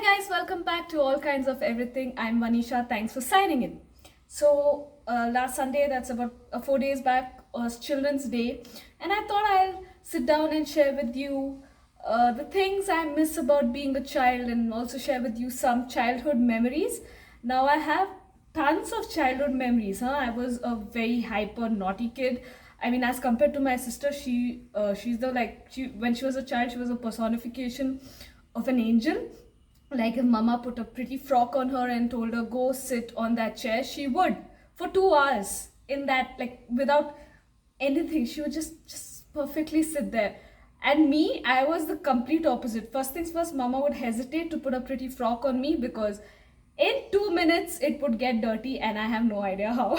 guys, welcome back to All Kinds of Everything. I'm Vanisha. Thanks for signing in. Last Sunday, that's about 4 days back, was Children's Day, and I thought I'll sit down and share with you the things I miss about being a child and also share with you some childhood memories. Now, I have tons of childhood memories. I was a very hyper naughty kid. I mean, as compared to my sister, she's the she when she was a child, she was a personification of an angel. Like if mama put a pretty frock on her and told her go sit on that chair, she would for 2 hours in that, like, without anything. She would just perfectly sit there. And me, I was the complete opposite. First things first, mama would hesitate to put a pretty frock on me because in 2 minutes it would get dirty and I have no idea how.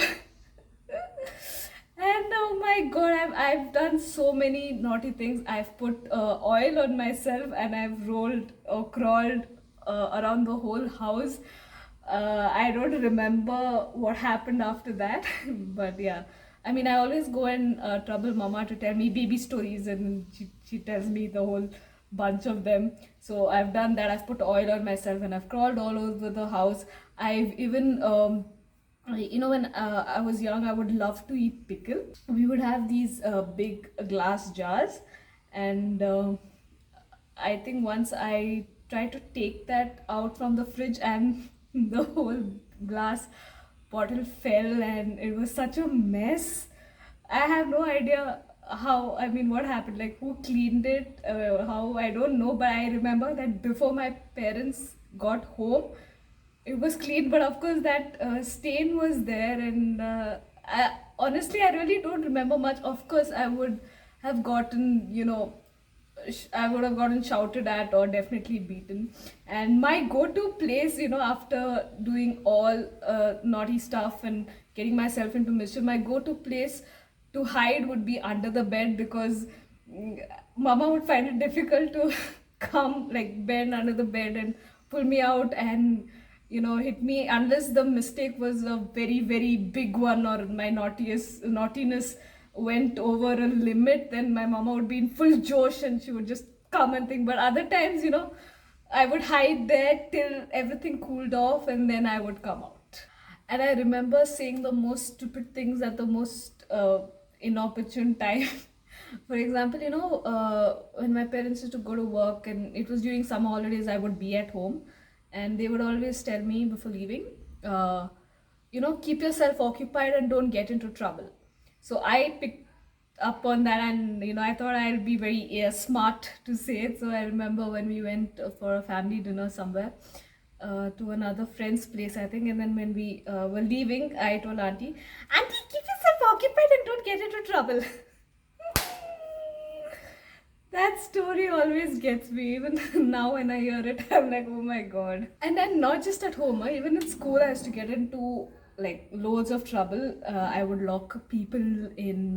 And oh my god, I've done so many naughty things. I've put oil on myself and I've rolled or crawled around the whole house. I don't remember what happened after that, but yeah. I mean, I always go and trouble mama to tell me baby stories, and she tells me the whole bunch of them. So I've done that. I've put oil on myself and I've crawled all over the house. I've even when I was young, I would love to eat pickle. We would have these big glass jars, and I think once I tried to take that out from the fridge, and the whole glass bottle fell, and it was such a mess. I have no idea how, I mean, what happened, like who cleaned it, how, I don't know, but I remember that before my parents got home, it was clean, but of course that stain was there, and honestly, I really don't remember much. Of course, I would have gotten, I would have gotten shouted at or definitely beaten. And my go-to place, after doing all naughty stuff and getting myself into mischief, my go-to place to hide would be under the bed, because mama would find it difficult to come, like, bend under the bed and pull me out and hit me, unless the mistake was a very very big one, or my naughtiness went over a limit. Then my mama would be in full josh and she would just come and think. But other times, I would hide there till everything cooled off, and then I would come out. And I remember saying the most stupid things at the most inopportune time. For example, when my parents used to go to work and it was during summer holidays, I would be at home, and they would always tell me before leaving, keep yourself occupied and don't get into trouble. So I picked up on that, and I thought I'd be very smart to say it. So I remember when we went for a family dinner somewhere, to another friend's place, I think. And then when we were leaving, I told Auntie, keep yourself occupied and don't get into trouble. That story always gets me. Even now when I hear it, I'm like, oh my god. And then not just at home, even in school, I used to get into like loads of trouble. I would lock people in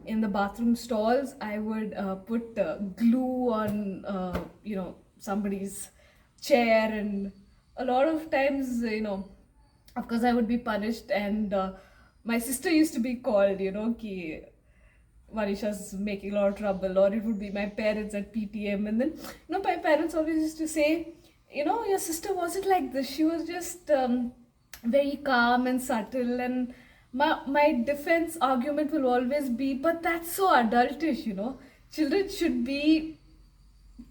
the bathroom stalls. I would put glue on somebody's chair, and a lot of times, of course, I would be punished. And my sister used to be called, ki Vanisha's making a lot of trouble, or it would be my parents at PTM. And then, my parents always used to say, your sister wasn't like this. She was just very calm and subtle. And my defense argument will always be, but that's so adultish, Children should be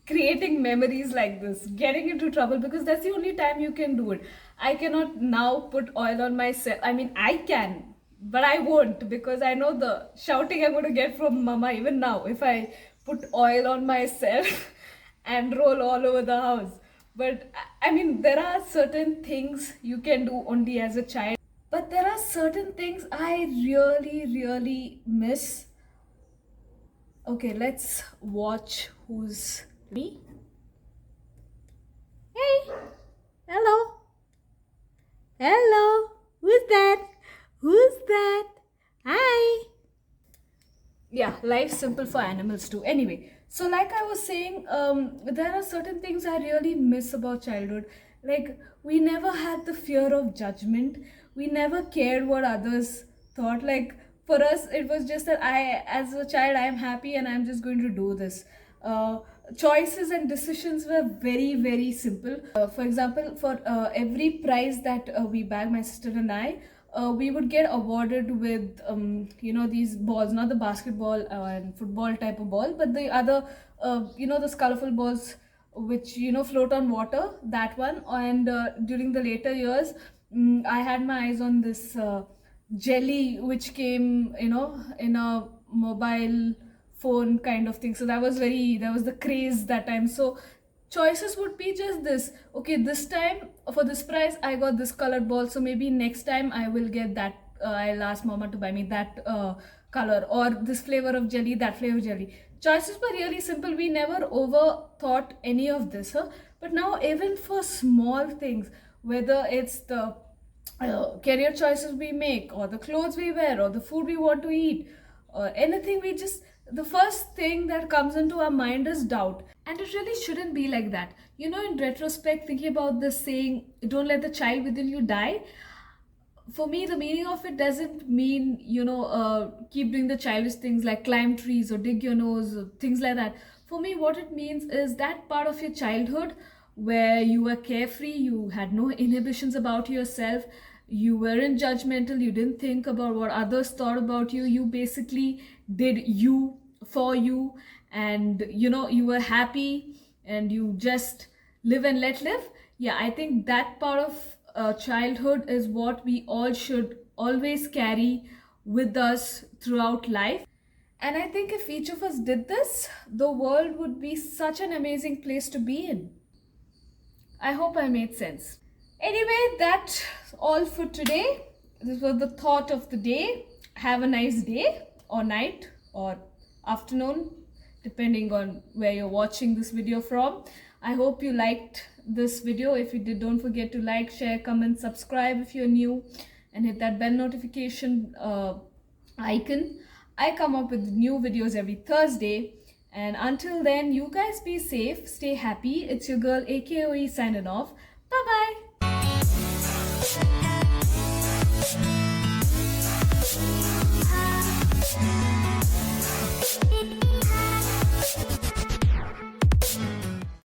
creating memories like this, getting into trouble, because that's the only time you can do it. I cannot now put oil on myself. I mean, I can, but I won't, because I know the shouting I'm going to get from mama even now if I put oil on myself and roll all over the house. But I mean, there are certain things you can do only as a child, but there are certain things I really, really miss. Okay, let's watch who's me. Hey, hello. Hello. Who's that? Who's that? Hi. Yeah, life's simple for animals too. Anyway, so like I was saying, there are certain things I really miss about childhood. Like, we never had the fear of judgment. We never cared what others thought. Like, for us, it was just that as a child, I am happy and I'm just going to do this. choices and decisions were very, very simple. For example, for every prize that we bagged, my sister and I, we would get awarded with these balls, not the basketball and football type of ball, but the other those colorful balls which float on water, that one. And during the later years, I had my eyes on this jelly which came in a mobile phone kind of thing. So that was the craze that time. So choices would be just this: okay, this time for this price I got this colored ball, so maybe next time I will get that. I'll ask mama to buy me that color, or this flavor of jelly, that flavor of jelly. Choices were really simple. We never overthought any of this, huh? But now, even for small things, whether it's the career choices we make, or the clothes we wear, or the food we want to eat, or anything, the first thing that comes into our mind is doubt. And it really shouldn't be like that. In retrospect, thinking about this saying, don't let the child within you die, for me, the meaning of it doesn't mean keep doing the childish things like climb trees or dig your nose or things like that. For me, what it means is that part of your childhood where you were carefree, you had no inhibitions about yourself, you weren't judgmental, you didn't think about what others thought about you, you basically did you for you, and you were happy, and you just live and let live. Yeah, I think that part of childhood is what we all should always carry with us throughout life. And I think if each of us did this, the world would be such an amazing place to be in. I hope I made sense. Anyway, that's all for today. This was the thought of the day. Have a nice day, or night, or afternoon, depending on where you're watching this video from. I hope you liked this video. If you did, don't forget to like, share, comment, subscribe if you're new, and hit that bell notification icon. I come up with new videos every Thursday. And until then, you guys be safe, stay happy. It's your girl AKOE signing off. Bye bye.